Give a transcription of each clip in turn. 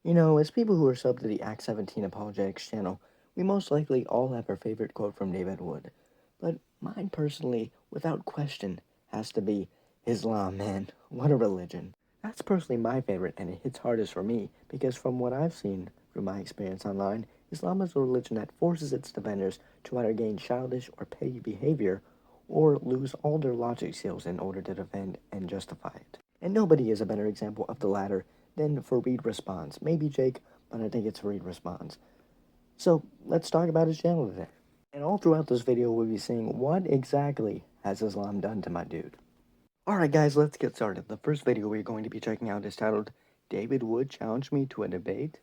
You know, as people who are subbed to the Act 17 Apologetics channel, we most likely all have our favorite quote from David Wood. But mine personally, without question, has to be Islam, man. What a religion. That's personally my favorite, and it hits hardest for me, because from what I've seen from my experience online, Islam is a religion that forces its defenders to either gain childish or petty behavior, or lose all their logic skills in order to defend and justify it. And nobody is a better example of the latter than Farid Responds. Maybe Jake, but I think it's Farid Responds. So let's talk about his channel today. And all throughout this video, we'll be seeing what exactly has Islam done to my dude. Alright guys, let's get started. The first video we're going to be checking out is titled, David Wood Challenged Me to a Debate.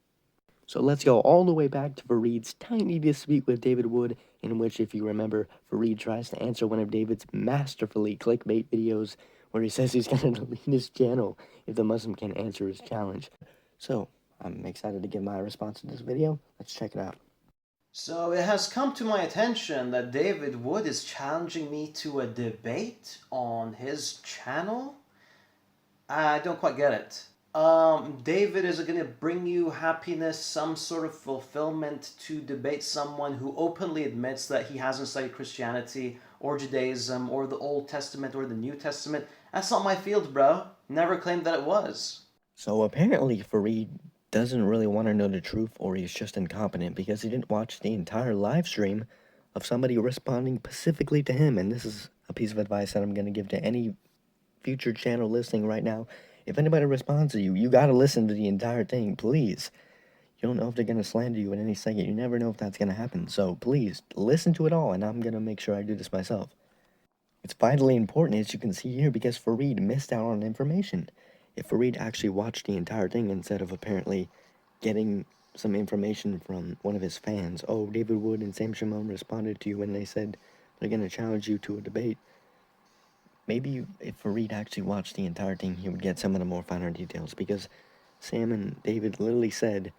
So let's go all the way back to Farid's tiny dispute with David Wood, in which, if you remember, Farid tries to answer one of David's masterfully clickbait videos where he says he's going to delete his channel if the Muslim can answer his challenge. So, I'm excited to give my response to this video. Let's check it out. So it has come to my attention that David Wood is challenging me to a debate on his channel. I don't quite get it. David, is it going to bring you happiness, some sort of fulfillment to debate someone who openly admits that he hasn't studied Christianity or Judaism or the Old Testament or the New Testament? That's not my field, bro. Never claimed that it was. So apparently Farid doesn't really want to know the truth, or he's just incompetent because he didn't watch the entire live stream of somebody responding specifically to him. And this is a piece of advice that I'm going to give to any future channel listening right now. If anybody responds to you, you got to listen to the entire thing, please. You don't know if they're going to slander you in any second. You never know if that's going to happen. So please, listen to it all, and I'm going to make sure I do this myself. It's vitally important, as you can see here, because Farid missed out on information. If Farid actually watched the entire thing instead of apparently getting some information from one of his fans, oh, David Wood and Sam Shimon responded to you when they said they're going to challenge you to a debate. Maybe if Farid actually watched the entire thing, he would get some of the more finer details, because Sam and David literally said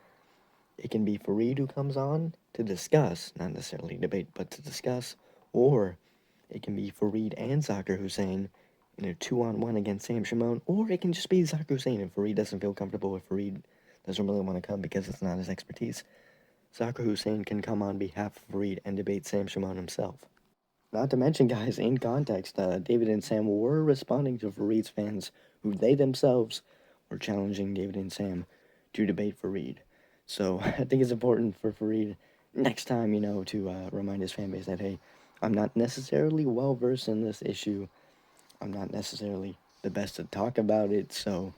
it can be Farid who comes on to discuss, not necessarily debate, but to discuss, or it can be Farid and Zakir Hussein in a 2-on-1 against Sam Shimon, or it can just be Zakir Hussein if Farid doesn't feel comfortable, if Farid doesn't really want to come because it's not his expertise. Zakir Hussein can come on behalf of Farid and debate Sam Shimon himself. Not to mention, guys, in context, David and Sam were responding to Farid's fans, who they themselves were challenging David and Sam to debate Farid. So I think it's important for Farid next time, to remind his fan base that, hey, I'm not necessarily well-versed in this issue. I'm not necessarily the best to talk about it, so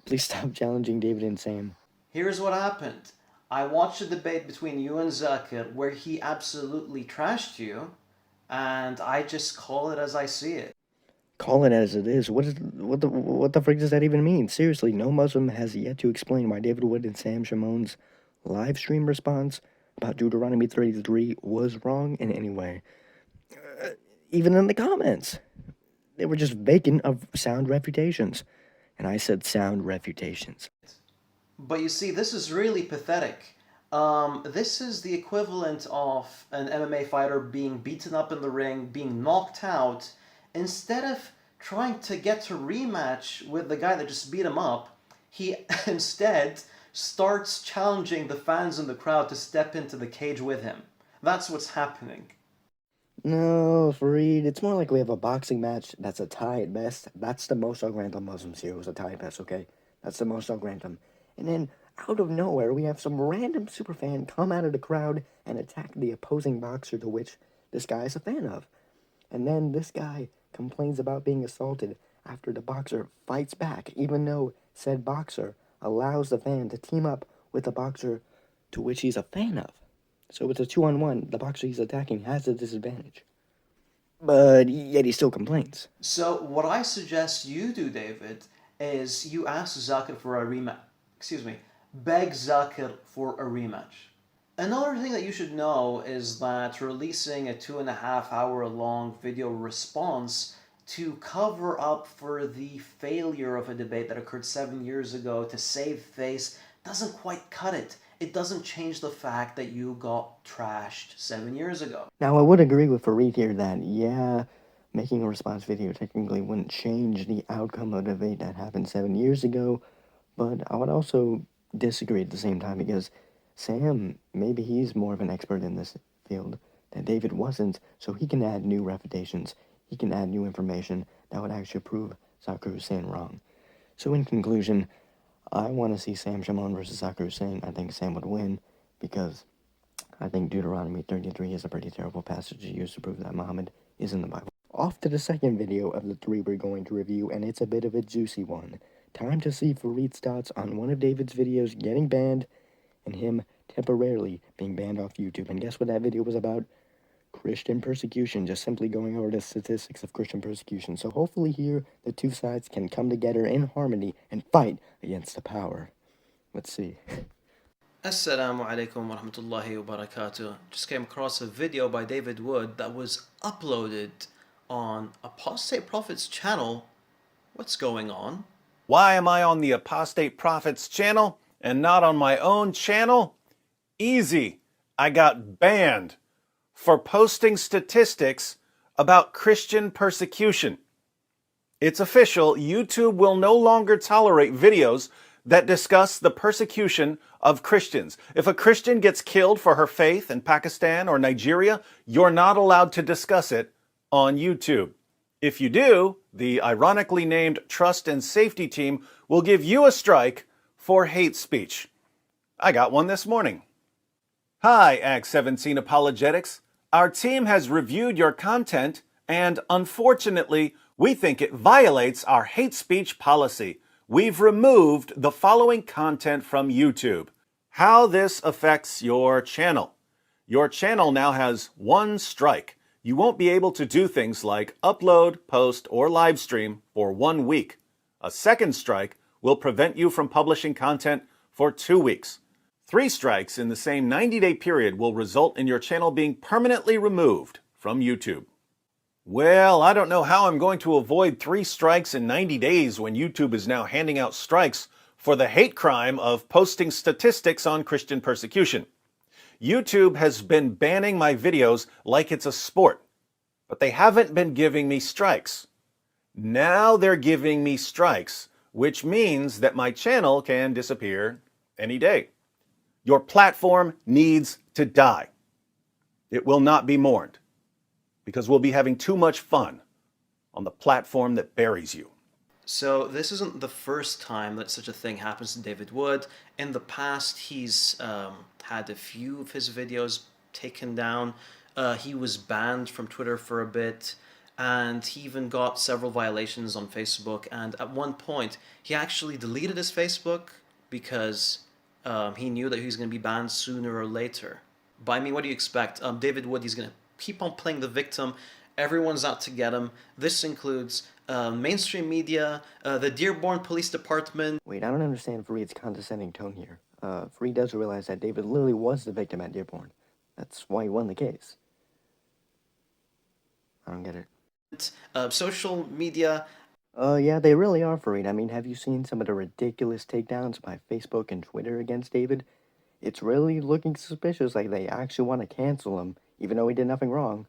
please stop challenging David and Sam. Here's what happened. I watched a debate between you and Zakir where he absolutely trashed you, and I just call it as I see it. Call it as it is. What the frick does that even mean? Seriously, no Muslim has yet to explain why David Wood and Sam Shimon's live stream response about Deuteronomy 33 was wrong in any way. Even in the comments, they were just vacant of sound refutations. And I said sound refutations. But you see, this is really pathetic. This is the equivalent of an MMA fighter being beaten up in the ring, being knocked out. Instead of trying to get to rematch with the guy that just beat him up, he instead starts challenging the fans in the crowd to step into the cage with him. That's what's happening. No, Farid, it's more like we have a boxing match that's a tie at best. That's the most I'll grant the Muslims here, was a tie at best, okay? That's the most I'll grant them. And then, out of nowhere, we have some random superfan come out of the crowd and attack the opposing boxer to which this guy is a fan of. And then this guy complains about being assaulted after the boxer fights back, even though said boxer allows the fan to team up with the boxer to which he's a fan of. So it's a 2-on-1. The boxer he's attacking has a disadvantage. But yet he still complains. So what I suggest you do, David, is you ask Zakir for a rematch. Excuse me, beg Zakir for a rematch. Another thing that you should know is that releasing a 2.5 hour long video response to cover up for the failure of a debate that occurred 7 years ago to save face doesn't quite cut it. It doesn't change the fact that you got trashed 7 years ago. Now, I would agree with Farid here that, yeah, making a response video technically wouldn't change the outcome of a debate that happened 7 years ago, but I would also disagree at the same time because Sam, maybe he's more of an expert in this field that David wasn't, so he can add new refutations. He can add new information that would actually prove Zakir Hussain wrong. So in conclusion, I want to see Sam Shimon versus Zakir Hussain. I think Sam would win because I think Deuteronomy 33 is a pretty terrible passage to use to prove that Muhammad is in the Bible. Off to the second video of the 3 we're going to review, and it's a bit of a juicy one. Time to see Farid's thoughts on one of David's videos getting banned and him temporarily being banned off YouTube. And guess what that video was about? Christian persecution, just simply going over the statistics of Christian persecution. So hopefully here, the two sides can come together in harmony and fight against the power. Let's see. Assalamu alaikum wa rahmatullahi wa barakatuh. Just came across a video by David Wood that was uploaded on Apostate Prophet's channel. What's going on? Why am I on the Apostate Prophet's channel and not on my own channel? Easy. I got banned for posting statistics about Christian persecution. It's official. YouTube will no longer tolerate videos that discuss the persecution of Christians. If a Christian gets killed for her faith in Pakistan or Nigeria, you're not allowed to discuss it on YouTube. If you do, the ironically named Trust and Safety Team will give you a strike for hate speech. I got one this morning. Hi, Act 17 Apologetics. Our team has reviewed your content, and unfortunately, we think it violates our hate speech policy. We've removed the following content from YouTube. How this affects your channel. Your channel now has 1 strike. You won't be able to do things like upload, post, or live stream for 1 week. A second strike will prevent you from publishing content for 2 weeks. 3 strikes in the same 90-day period will result in your channel being permanently removed from YouTube. Well, I don't know how I'm going to avoid 3 strikes in 90 days when YouTube is now handing out strikes for the hate crime of posting statistics on Christian persecution. YouTube has been banning my videos like it's a sport, but they haven't been giving me strikes. Now they're giving me strikes, which means that my channel can disappear any day. Your platform needs to die. It will not be mourned, because we'll be having too much fun on the platform that buries you. So this isn't the first time that such a thing happens to David Wood. In the past, he's had a few of his videos taken down. He was banned from Twitter for a bit, and he even got several violations on Facebook. And at one point, he actually deleted his Facebook because he knew that he was going to be banned sooner or later. But I mean, what do you expect? David Wood, he's going to keep on playing the victim. Everyone's out to get him. This includes mainstream media, the Dearborn Police Department. Wait, I don't understand Farid's condescending tone here. Farid does realize that David literally was the victim at Dearborn. That's why he won the case. I don't get it. Social media. Yeah, they really are, Farid. I mean, have you seen some of the ridiculous takedowns by Facebook and Twitter against David? It's really looking suspicious, like they actually want to cancel him, even though he did nothing wrong.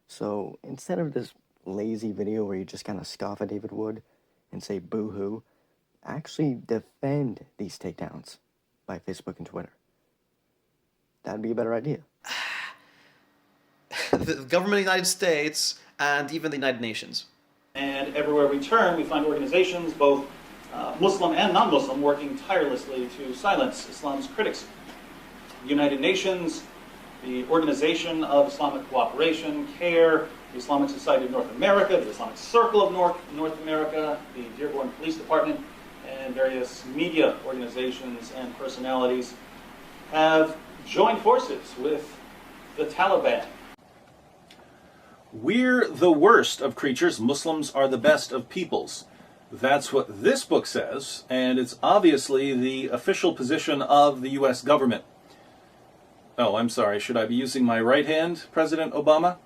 So, instead of this lazy video where you just kind of scoff at David Wood and say boo-hoo, actually defend these takedowns by Facebook and Twitter. That'd be a better idea. The government of the United States and even the United Nations. And everywhere we turn, we find organizations, both Muslim and non-Muslim, working tirelessly to silence Islam's critics. The United Nations, the Organization of Islamic Cooperation, CARE, the Islamic Society of North America, the Islamic Circle of North America, the Dearborn Police Department, and various media organizations and personalities have joined forces with the Taliban. We're the worst of creatures. Muslims are the best of peoples. That's what this book says, and it's obviously the official position of the U.S. government. Oh, I'm sorry. Should I be using my right hand, President Obama?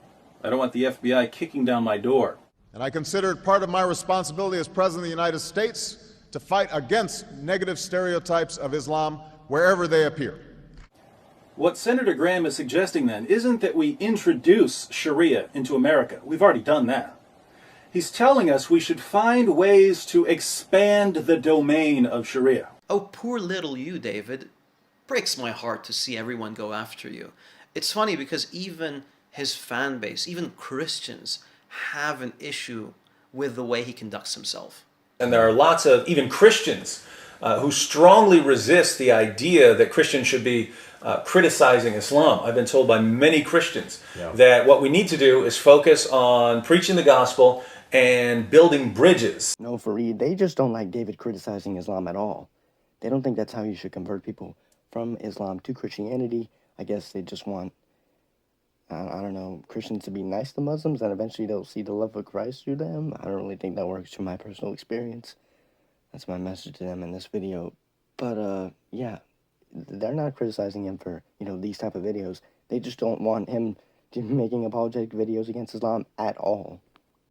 I don't want the FBI kicking down my door. And I consider it part of my responsibility as President of the United States to fight against negative stereotypes of Islam wherever they appear. What Senator Graham is suggesting then isn't that we introduce Sharia into America. We've already done that. He's telling us we should find ways to expand the domain of Sharia. Oh, poor little you, David. Breaks my heart to see everyone go after you. It's funny because even his fan base, even Christians, have an issue with the way he conducts himself. And there are lots of even Christians who strongly resist the idea that Christians should be criticizing Islam. I've been told by many Christians that what we need to do is focus on preaching the gospel and building bridges. No, Farid, they just don't like David criticizing Islam at all. They don't think that's how you should convert people from Islam to Christianity. I guess they just want, I don't know, Christians to be nice to Muslims and eventually they'll see the love of Christ through them. I don't really think that works from my personal experience. That's my message to them in this video. But, yeah, they're not criticizing him for, these type of videos. They just don't want him to be making apologetic videos against Islam at all.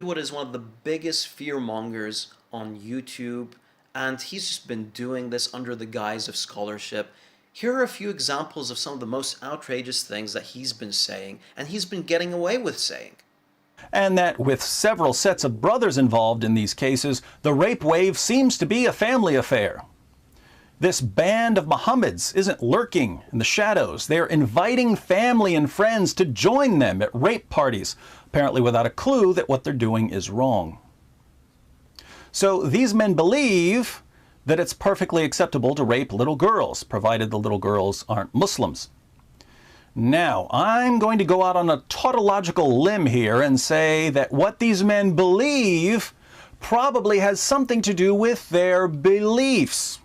What is one of the biggest fear mongers on YouTube, and he's just been doing this under the guise of scholarship. Here are a few examples of some of the most outrageous things that he's been saying, and he's been getting away with saying. And that with several sets of brothers involved in these cases, the rape wave seems to be a family affair. This band of Mohammeds isn't lurking in the shadows. They're inviting family and friends to join them at rape parties, apparently without a clue that what they're doing is wrong. So these men believe that it's perfectly acceptable to rape little girls, provided the little girls aren't Muslims. Now, I'm going to go out on a tautological limb here and say that what these men believe probably has something to do with their beliefs.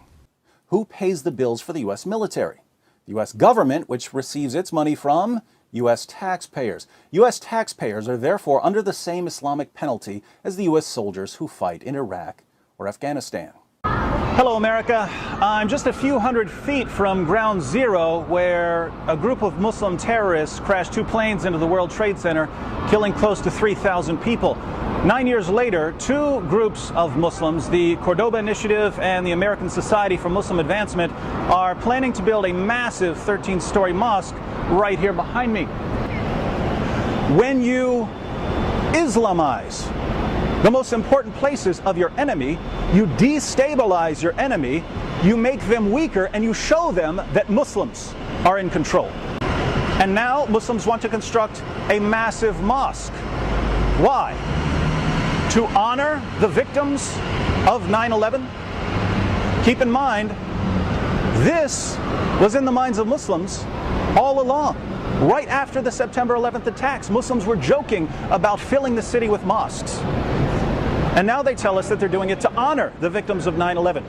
Who pays the bills for the U.S. military? The U.S. government, which receives its money from U.S. taxpayers. U.S. taxpayers are therefore under the same Islamic penalty as the U.S. soldiers who fight in Iraq or Afghanistan. Hello, America. I'm just a few hundred feet from Ground Zero, where a group of Muslim terrorists crashed 2 planes into the World Trade Center, killing close to 3,000 people. 9 years later, 2 groups of Muslims, the Cordoba Initiative and the American Society for Muslim Advancement, are planning to build a massive 13-story mosque right here behind me. When you Islamize the most important places of your enemy, you destabilize your enemy, you make them weaker, and you show them that Muslims are in control. And now Muslims want to construct a massive mosque. Why? To honor the victims of 9/11? Keep in mind, this was in the minds of Muslims all along. Right after the September 11th attacks, Muslims were joking about filling the city with mosques. And now they tell us that they're doing it to honor the victims of 9/11.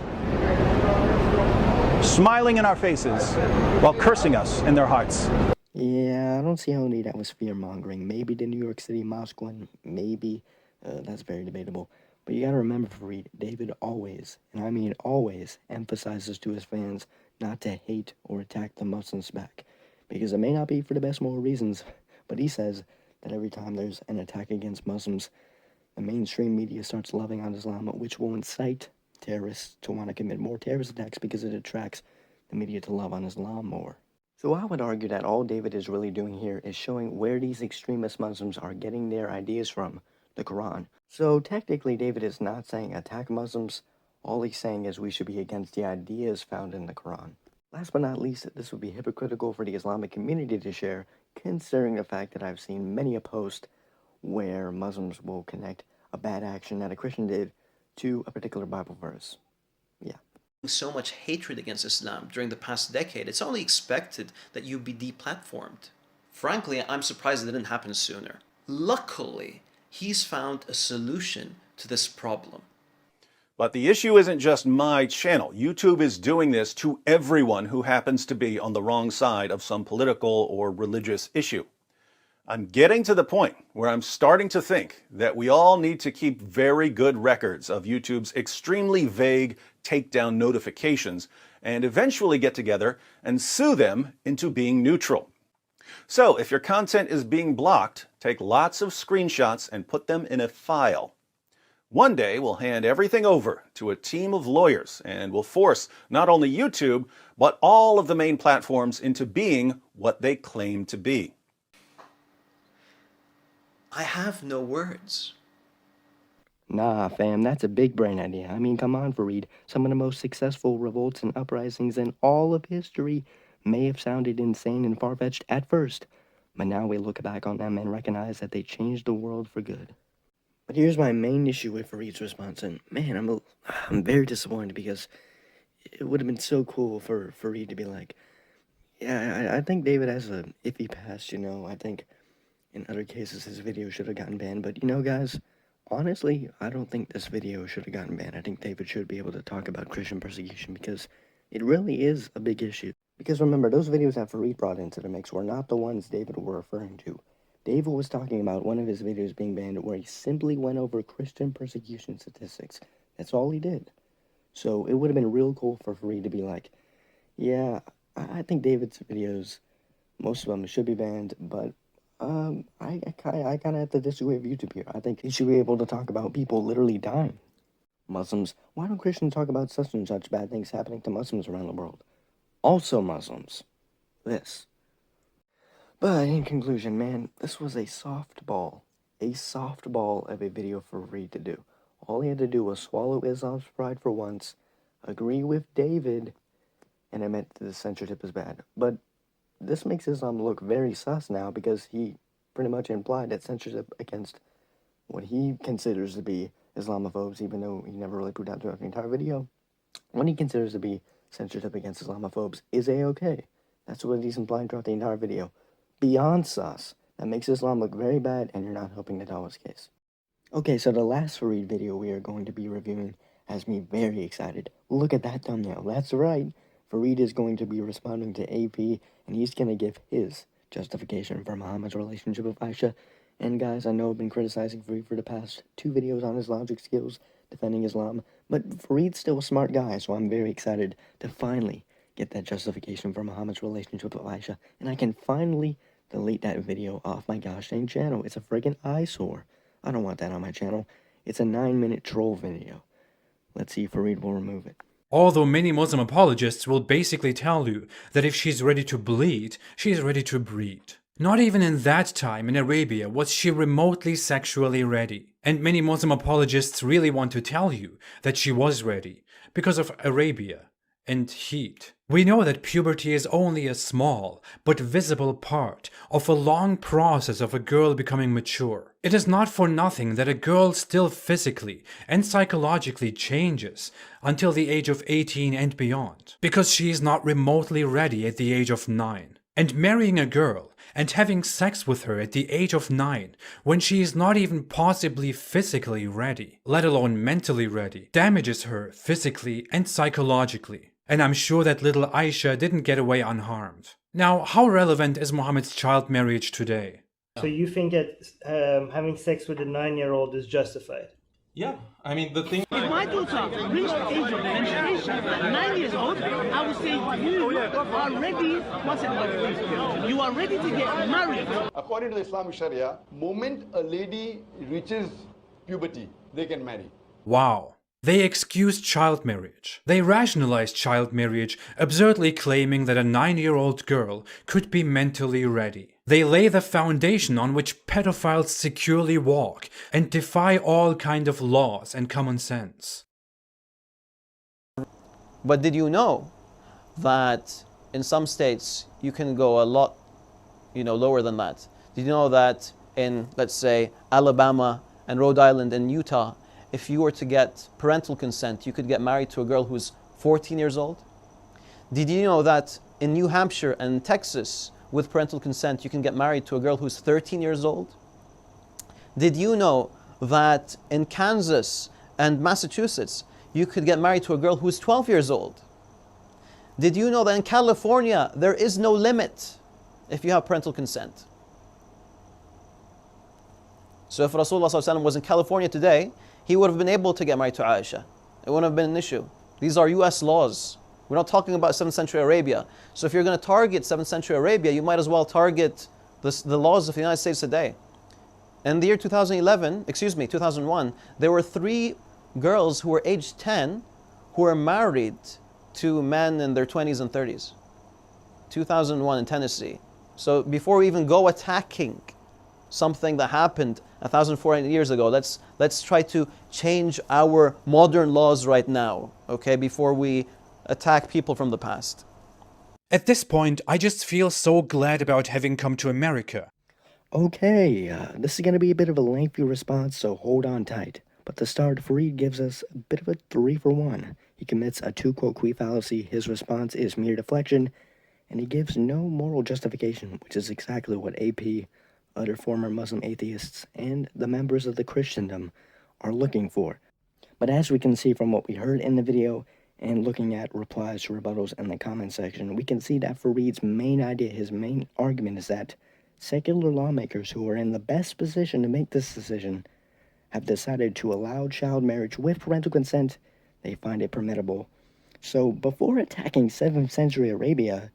Smiling in our faces while cursing us in their hearts. Yeah, I don't see how that was fear-mongering. Maybe the New York City mosque one, maybe. That's very debatable. But you gotta remember, Farid, David always, and I mean always, emphasizes to his fans not to hate or attack the Muslims back. Because it may not be for the best moral reasons, but he says that every time there's an attack against Muslims, the mainstream media starts loving on Islam, which will incite terrorists to want to commit more terrorist attacks because it attracts the media to love on Islam more. So I would argue that all David is really doing here is showing where these extremist Muslims are getting their ideas from, the Quran. So technically David is not saying attack Muslims, all he's saying is we should be against the ideas found in the Quran. Last but not least, this would be hypocritical for the Islamic community to share, considering the fact that I've seen many a post where Muslims will connect a bad action that a Christian did to a particular Bible verse. Yeah. So much hatred against Islam during the past decade, it's only expected that you be deplatformed. Frankly, I'm surprised it didn't happen sooner. Luckily, he's found a solution to this problem. But the issue isn't just my channel. YouTube is doing this to everyone who happens to be on the wrong side of some political or religious issue. I'm getting to the point where I'm starting to think that we all need to keep very good records of YouTube's extremely vague takedown notifications and eventually get together and sue them into being neutral. So if your content is being blocked, take lots of screenshots and put them in a file. One day we'll hand everything over to a team of lawyers and we'll force not only YouTube, but all of the main platforms into being what they claim to be. I have no words. Nah, fam, that's a big brain idea. I mean, come on, Farid. Some of the most successful revolts and uprisings in all of history may have sounded insane and far-fetched at first, but now we look back on them and recognize that they changed the world for good. But here's my main issue with Farid's response, and man, I'm very disappointed because it would have been so cool for Farid to be like, yeah, I think David has a iffy past, I think in other cases his video should have gotten banned, but guys, honestly, I don't think this video should have gotten banned. I think David should be able to talk about Christian persecution because it really is a big issue. Because remember, those videos that Farid brought into the mix were not the ones David were referring to. David was talking about one of his videos being banned where he simply went over Christian persecution statistics. That's all he did. So it would have been real cool for Farid to be like, yeah, I think David's videos, most of them should be banned, but I kind of have to disagree with YouTube here. I think he should be able to talk about people literally dying. Muslims, why don't Christians talk about such and such bad things happening to Muslims around the world? Also Muslims. This. But in conclusion, man, this was a softball of a video for Reed to do. All he had to do was swallow Islam's pride for once, agree with David, and admit that the censorship is bad. But this makes Islam look very sus now because he pretty much implied that censorship against what he considers to be Islamophobes, even though he never really put out throughout the entire video, what he considers to be censorship against Islamophobes is a-okay. That's what he's implying throughout the entire video. Beyond sus. That makes Islam look very bad, and you're not helping the Dawah's case. Okay, so the last Farid video we are going to be reviewing has me very excited. Look at that thumbnail. That's right. Farid is going to be responding to AP, and he's going to give his justification for Muhammad's relationship with Aisha. And guys, I know I've been criticizing Farid for the past 2 videos on his logic skills, defending Islam, but Farid's still a smart guy, so I'm very excited to finally get that justification for Muhammad's relationship with Aisha, and I can finally delete that video off my gosh dang channel. It's a friggin' eyesore. I don't want that on my channel. It's a 9-minute troll video. Let's see if Farid will remove it. Although many Muslim apologists will basically tell you that if she's ready to bleed, she is ready to breed. Not even in that time in Arabia was she remotely sexually ready. And many Muslim apologists really want to tell you that she was ready because of Arabia and heat. We know that puberty is only a small but visible part of a long process of a girl becoming mature. It is not for nothing that a girl still physically and psychologically changes until the age of 18 and beyond, because she is not remotely ready at the age of 9. And marrying a girl and having sex with her at the age of 9, when she is not even possibly physically ready, let alone mentally ready, damages her physically and psychologically. And I'm sure that little Aisha didn't get away unharmed. Now, how relevant is Muhammad's child marriage today? So you think that having sex with a 9-year-old is justified? Yeah, I mean the thing. If my daughter reached the age of menstruation at 9 years old, I would say you are ready. You are ready to get married. According to the Islamic Sharia, moment a lady reaches puberty, they can marry. Wow. They excuse child marriage. They rationalize child marriage, absurdly claiming that a 9-year-old girl could be mentally ready. They lay the foundation on which pedophiles securely walk and defy all kind of laws and common sense. But did you know that in some states you can go a lot, lower than that? Did you know that in, let's say, Alabama and Rhode Island and Utah, if you were to get parental consent, you could get married to a girl who's 14 years old? Did you know that in New Hampshire and Texas, with parental consent, you can get married to a girl who's 13 years old? Did you know that in Kansas and Massachusetts, you could get married to a girl who's 12 years old? Did you know that in California, there is no limit if you have parental consent? So if Rasulullah ﷺ was in California today, he would have been able to get married to Aisha. It wouldn't have been an issue. These are US laws. We're not talking about 7th century Arabia. So if you're going to target 7th century Arabia, you might as well target the laws of the United States today. In the year 2001, there were 3 girls who were aged 10 who were married to men in their 20s and 30s. 2001 in Tennessee. So before we even go attacking something that happened 1,400 years ago. Let's try to change our modern laws right now, okay, before we attack people from the past. At this point, I just feel so glad about having come to America. Okay, this is going to be a bit of a lengthy response, so hold on tight. But to start, Farid gives us a bit of a 3-for-1. He commits a two-quote qui fallacy, his response is mere deflection, and he gives no moral justification, which is exactly what AP, other former Muslim atheists, and the members of the Christendom are looking for. But as we can see from what we heard in the video, and looking at replies to rebuttals in the comment section, we can see that Farid's main idea, his main argument is that secular lawmakers who are in the best position to make this decision have decided to allow child marriage with parental consent. They find it permissible. So before attacking 7th century Arabia,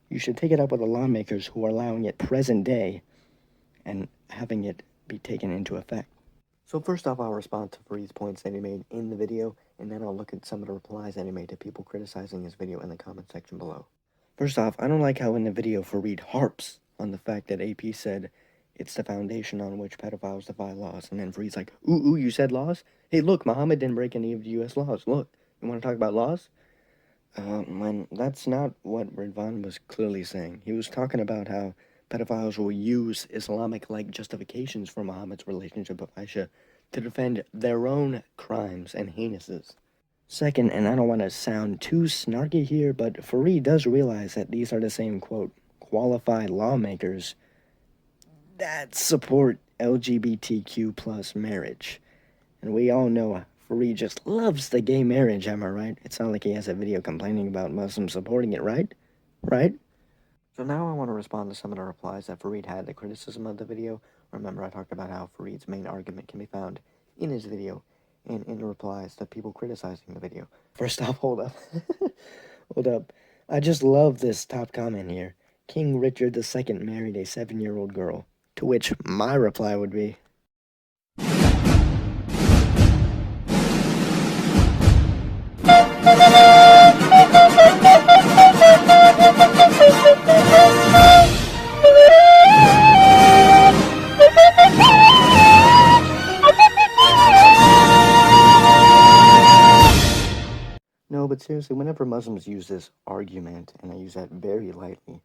you should take it up with the lawmakers who are allowing it present day and having it be taken into effect. So first off, I'll respond to Farid's points that he made in the video, and then I'll look at some of the replies that he made to people criticizing his video in the comment section below. First off, I don't like how in the video Farid harps on the fact that AP said it's the foundation on which pedophiles defy laws, and then Farid's like, ooh, you said laws? Hey, look, Muhammad didn't break any of the U.S. laws. Look, you want to talk about laws? Man, that's not what Ridvan was clearly saying. He was talking about how pedophiles will use Islamic-like justifications for Muhammad's relationship with Aisha to defend their own crimes and heinouses. Second, and I don't want to sound too snarky here, but Farid does realize that these are the same, quote, qualified lawmakers that support LGBTQ plus marriage. And we all know Farid just loves the gay marriage, am I right? It's not like he has a video complaining about Muslims supporting it, right? Right? So now I want to respond to some of the replies that Farid had to criticism of the video. Remember, I talked about how Farid's main argument can be found in his video and in the replies to people criticizing the video. First off, hold up. Hold up. I just love this top comment here. King Richard II married a 7-year-old girl. To which my reply would be, no, but seriously, whenever Muslims use this argument, and I use that very lightly,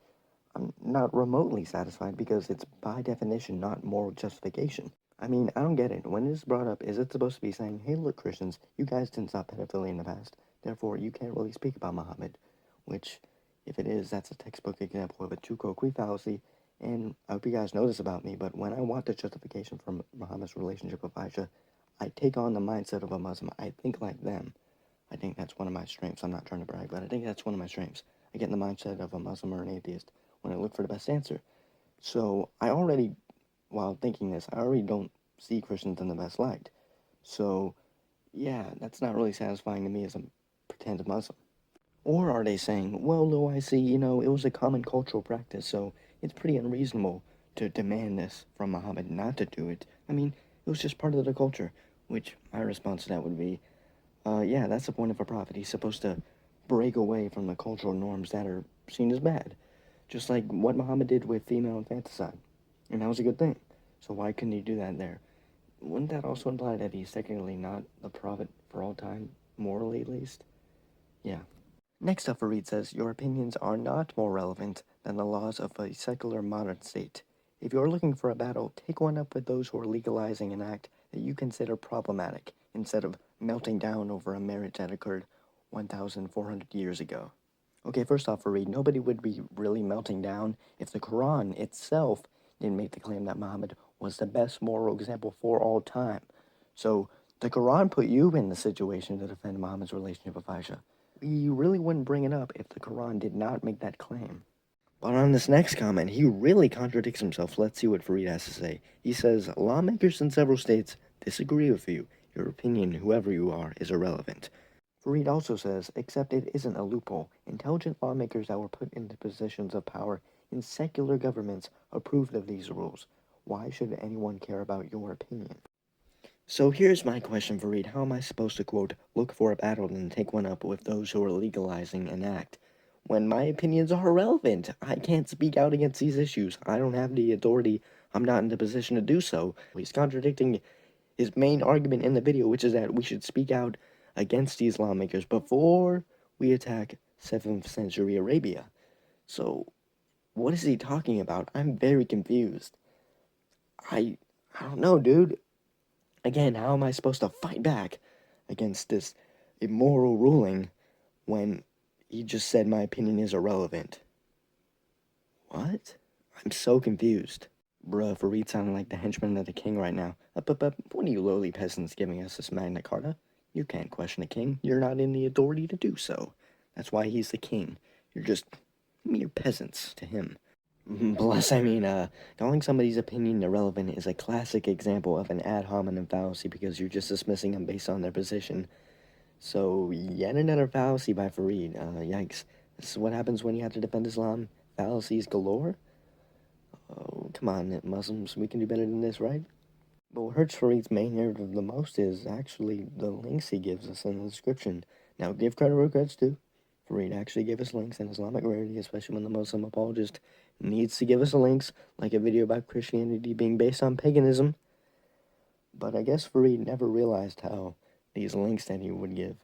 I'm not remotely satisfied because it's by definition not moral justification. I mean, I don't get it. When it's brought up, is it supposed to be saying, hey, look, Christians, you guys didn't stop pedophilia in the past, therefore you can't really speak about Muhammad? Which, if it is, that's a textbook example of a two-quote qui fallacy, and I hope you guys know this about me, but when I want the justification for Muhammad's relationship with Aisha, I take on the mindset of a Muslim. I think like them. I think that's one of my strengths. I'm not trying to brag, but I think that's one of my strengths. I get in the mindset of a Muslim or an atheist when I look for the best answer. So I already, while thinking this, I already don't see Christians in the best light. So yeah, that's not really satisfying to me as a pretend Muslim. Or are they saying, well, no, I see, it was a common cultural practice, so it's pretty unreasonable to demand this from Muhammad not to do it. I mean, it was just part of the culture, which my response to that would be, yeah, that's the point of a prophet. He's supposed to break away from the cultural norms that are seen as bad. Just like what Muhammad did with female infanticide. And that was a good thing. So why couldn't he do that there? Wouldn't that also imply that he's technically not the prophet for all time, morally at least? Yeah. Next up, Farid says, your opinions are not more relevant than the laws of a secular modern state. If you're looking for a battle, take one up with those who are legalizing an act that you consider problematic, instead of melting down over a marriage that occurred 1,400 years ago. Okay, first off, Farid, nobody would be really melting down if the Quran itself didn't make the claim that Muhammad was the best moral example for all time. So, the Quran put you in the situation to defend Muhammad's relationship with Aisha. You really wouldn't bring it up if the Quran did not make that claim. But on this next comment, he really contradicts himself. Let's see what Farid has to say. He says, lawmakers in several states disagree with you. Your opinion, whoever you are, is irrelevant. Farid also says, except it isn't a loophole. Intelligent lawmakers that were put into positions of power in secular governments approved of these rules. Why should anyone care about your opinion? So here's my question, Farid. How am I supposed to, quote, look for a battle and take one up with those who are legalizing an act, when my opinions are irrelevant? I can't speak out against these issues. I don't have the authority I'm not in the position to do so. He's contradicting his main argument in the video, which is that we should speak out against these lawmakers before we attack 7th century Arabia. So, what is he talking about? I'm very confused. I don't know, dude. Again, how am I supposed to fight back against this immoral ruling when he just said my opinion is irrelevant? What? I'm so confused. Bruh, Farid sounding like the henchman of the king right now. Up, what are you lowly peasants giving us this Magna Carta? You can't question a king. You're not in the authority to do so. That's why he's the king. You're just mere peasants to him. Plus, calling somebody's opinion irrelevant is a classic example of an ad hominem fallacy because you're just dismissing them based on their position. So, yet another fallacy by Farid. Yikes. This is what happens when you have to defend Islam. Fallacies galore? Oh, come on, Muslims. We can do better than this, right? But what hurts Farid's main narrative the most is actually the links he gives us in the description. Now, give credit where credit's due. Farid actually gave us links in Islamic rarity, especially when the Muslim apologist needs to give us links, like a video about Christianity being based on paganism. But I guess Farid never realized how these links that he would give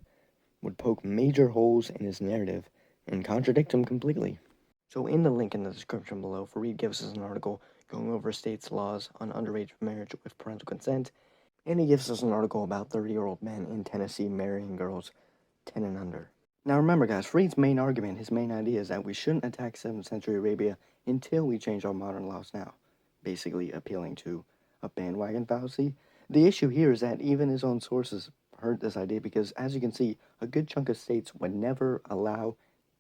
would poke major holes in his narrative and contradict him completely. So in the link in the description below, Farid gives us an article going over states' laws on underage marriage with parental consent, and he gives us an article about 30-year-old men in Tennessee marrying girls 10 and under. Now remember guys, Farid's main argument, his main idea is that we shouldn't attack 7th century Arabia until we change our modern laws now, basically appealing to a bandwagon fallacy. The issue here is that even his own sources heard this idea because, as you can see, a good chunk of states would never allow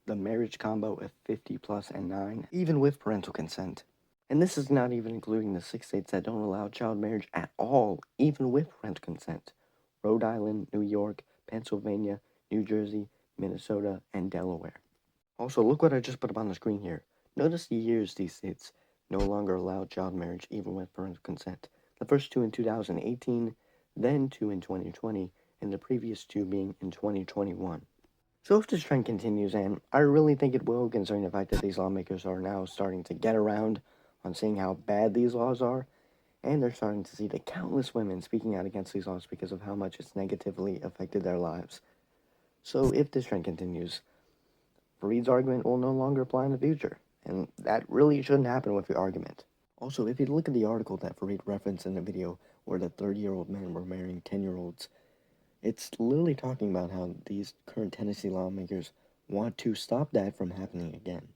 the marriage combo of 50 plus and 9, even with parental consent. And this is not even including the 6 states that don't allow child marriage at all, even with parental consent. Rhode Island, New York, Pennsylvania, New Jersey, Minnesota, and Delaware. Also, look what I just put up on the screen here. Notice the years these states no longer allow child marriage even with parental consent. The first 2 in 2018, then 2 in 2020, and the previous 2 being in 2021. So if this trend continues, and I really think it will, considering the fact that these lawmakers are now starting to get around on seeing how bad these laws are, and they're starting to see the countless women speaking out against these laws because of how much it's negatively affected their lives. So if this trend continues, Farid's argument will no longer apply in the future, and that really shouldn't happen with the argument. Also, if you look at the article that Farid referenced in the video where the 30-year-old men were marrying 10-year-olds, it's literally talking about how these current Tennessee lawmakers want to stop that from happening again.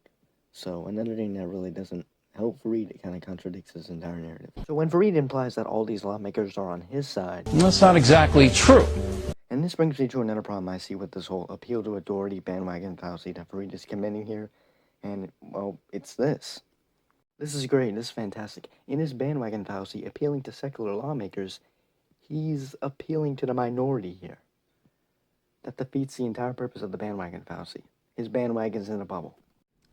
So another thing that really doesn't help Farid, it kind of contradicts his entire narrative. So when Farid implies that all these lawmakers are on his side, That's not exactly true. and this brings me to another problem I see with this whole appeal to authority bandwagon fallacy that Farid is committing here, and, well, it's this. This is great, this is fantastic. In his bandwagon fallacy, appealing to secular lawmakers, he's appealing to the minority here. That defeats the entire purpose of the bandwagon fallacy. His bandwagon's in a bubble.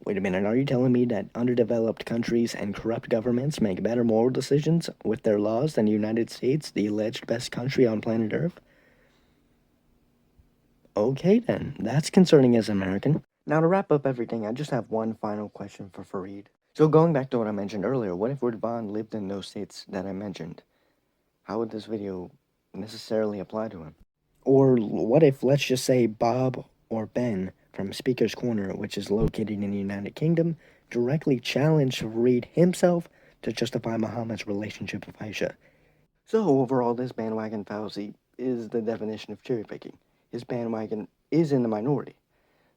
Wait a minute, are you telling me that underdeveloped countries and corrupt governments make better moral decisions with their laws than the United States, the alleged best country on planet Earth? Okay then, that's concerning as an American. Now to wrap up everything, I just have one final question for Farid. So going back to what I mentioned earlier, what if Ridvan lived in those states that I mentioned? How would this video necessarily apply to him? Or what if, let's just say, Bob or Ben from Speaker's Corner, which is located in the United Kingdom, directly challenged Farid himself to justify Muhammad's relationship with Aisha? So overall, this bandwagon fallacy is the definition of cherry picking. His bandwagon is in the minority.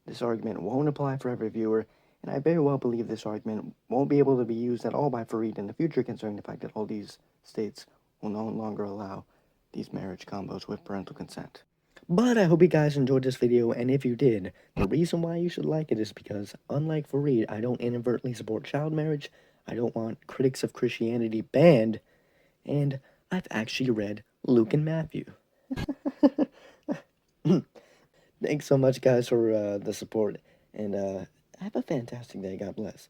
This argument won't apply for every viewer, and I very well believe this argument won't be able to be used at all by Farid in the future, considering the fact that all these states will no longer allow these marriage combos with parental consent. But I hope you guys enjoyed this video, and if you did, the reason why you should like it is because, unlike Farid, I don't inadvertently support child marriage, I don't want critics of Christianity banned, and I've actually read Luke and Matthew. Thanks so much, guys, for the support, and have a fantastic day. God bless.